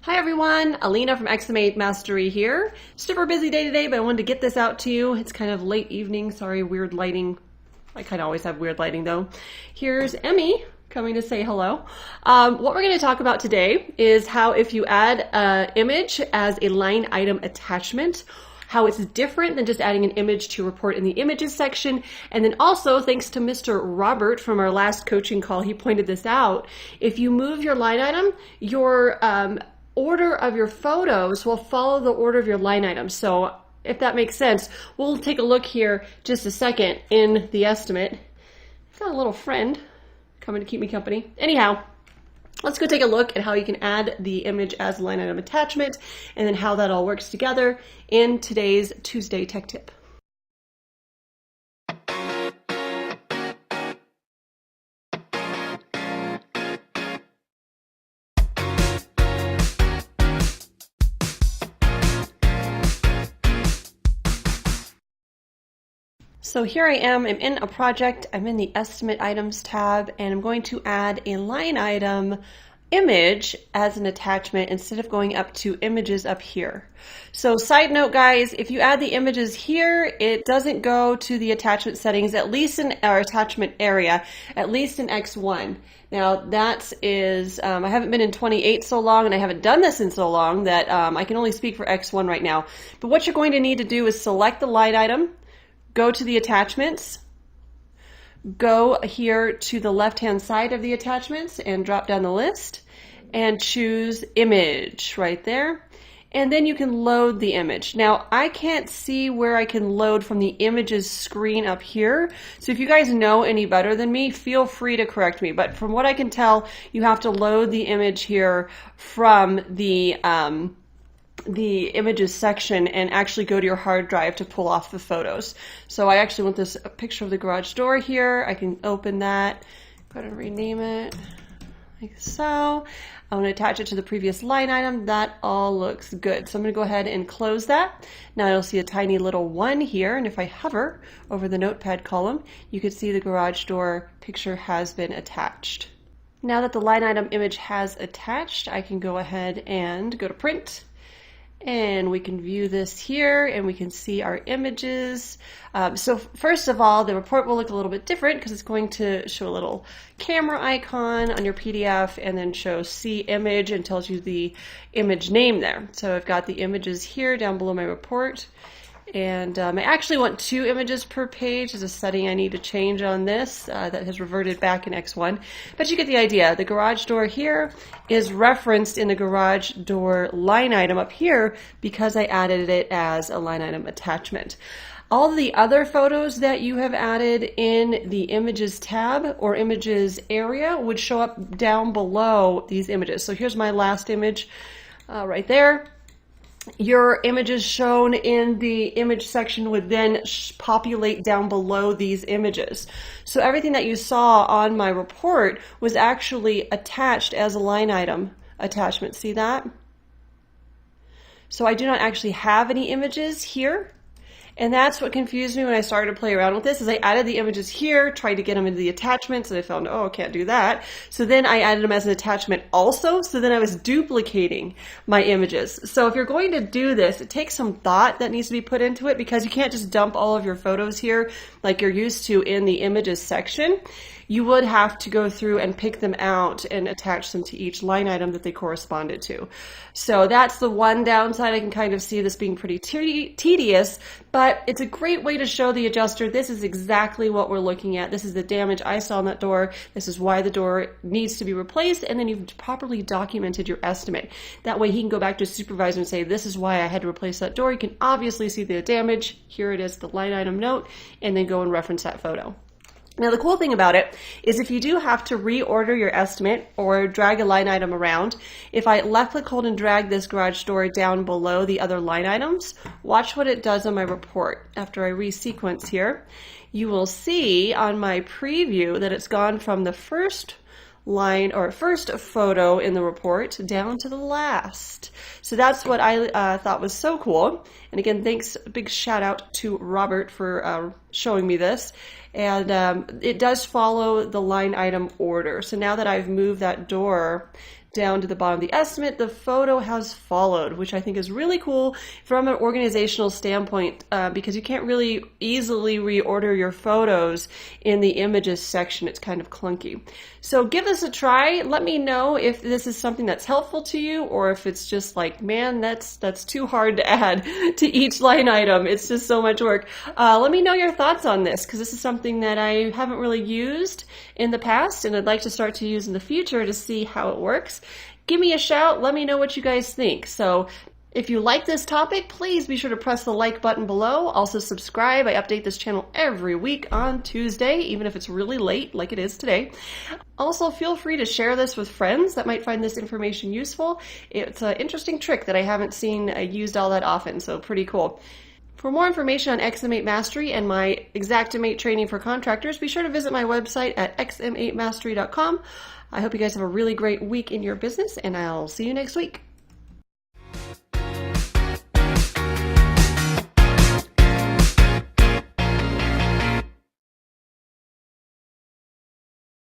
Hi everyone, Alina from XMA Mastery here. Super busy day today, but I wanted to get this out to you. It's kind of late evening, sorry, weird lighting. I kind of always have weird lighting though. Here's Emmy coming to say hello. What we're going to talk about today is how if you add an image as a line item attachment, how it's different than just adding an image to report in the images section. And then also, thanks to Mr. Robert from our last coaching call, he pointed this out. If you move your line item, your order of your photos will follow the order of your line items. So if that makes sense, we'll take a look here just a second in the estimate. I've got a little friend coming to keep me company. Anyhow, let's go take a look at how you can add the image as a line item attachment and then how that all works together in today's Tuesday Tech Tip. So here I am, I'm in a project, I'm in the Estimate Items tab, and I'm going to add a line item image as an attachment instead of going up to images up here. So side note guys, if you add the images here, it doesn't go to the attachment settings, at least in our attachment area, at least in X1. Now that is, I haven't been in 28 so long and I haven't done this in so long that I can only speak for X1 right now. But what you're going to need to do is select the line item, go to the attachments, go here to the left-hand side of the attachments and drop down the list and choose image right there. And then you can load the image. Now I can't see where I can load from the images screen up here. So if you guys know any better than me, feel free to correct me. But from what I can tell, you have to load the image here from the images section and actually go to your hard drive to pull off the photos. So I actually want this picture of the garage door here. I can open that, go ahead and rename it like so. I want to attach it to the previous line item. That all looks good. So I'm going to go ahead and close that. Now you'll see a tiny little 1 here, and if I hover over the notepad column, you can see the garage door picture has been attached. Now that the line item image has attached, I can go ahead and go to print. And we can view this here and we can see our images. So first of all, the report will look a little bit different because it's going to show a little camera icon on your PDF and then show see image and tells you the image name there. So I've got the images here down below my report. And I actually want 2 images per page. There's a setting I need to change on this that has reverted back in X1. But you get the idea. The garage door here is referenced in the garage door line item up here because I added it as a line item attachment. All the other photos that you have added in the images tab or images area would show up down below these images. So here's my last image right there. Your images shown in the image section would then populate down below these images. So everything that you saw on my report was actually attached as a line item attachment. See that? So I do not actually have any images here. And that's what confused me when I started to play around with this, is I added the images here, tried to get them into the attachments, and I found, oh, I can't do that. So then I added them as an attachment also, so then I was duplicating my images. So if you're going to do this, it takes some thought that needs to be put into it because you can't just dump all of your photos here like you're used to in the images section. You would have to go through and pick them out and attach them to each line item that they corresponded to. So that's the one downside. I can kind of see this being pretty tedious, but it's a great way to show the adjuster this is exactly what we're looking at. This is the damage I saw on that door. This is why the door needs to be replaced, and then you've properly documented your estimate. That way he can go back to his supervisor and say, this is why I had to replace that door. You can obviously see the damage. Here it is, the line item note, and then go and reference that photo. Now the cool thing about it is if you do have to reorder your estimate or drag a line item around, if I left click, hold, and drag this garage door down below the other line items, watch what it does on my report. After I resequence here, you will see on my preview that it's gone from the first line or first photo in the report down to the last. So that's what I thought was so cool. And again, thanks, big shout out to Robert for showing me this. And it does follow the line item order. So now that I've moved that door down to the bottom of the estimate, the photo has followed, which I think is really cool from an organizational standpoint, because you can't really easily reorder your photos in the images section. It's kind of clunky. So give this a try. Let me know if this is something that's helpful to you, or if it's just like, man, that's too hard to add to each line item. It's just so much work. Let me know your thoughts on this, because this is something that I haven't really used in the past, and I'd like to start to use in the future to see how it works. Give me a shout. Let me know what you guys think. So if you like this topic, please be sure to press the like button below. Also subscribe. I update this channel every week on Tuesday, even if it's really late like it is today. Also, feel free to share this with friends that might find this information useful. It's an interesting trick that I haven't seen used all that often, so pretty cool. For more information on XM8 Mastery and my Xactimate training for contractors, be sure to visit my website at xm8mastery.com. I hope you guys have a really great week in your business, and I'll see you next week.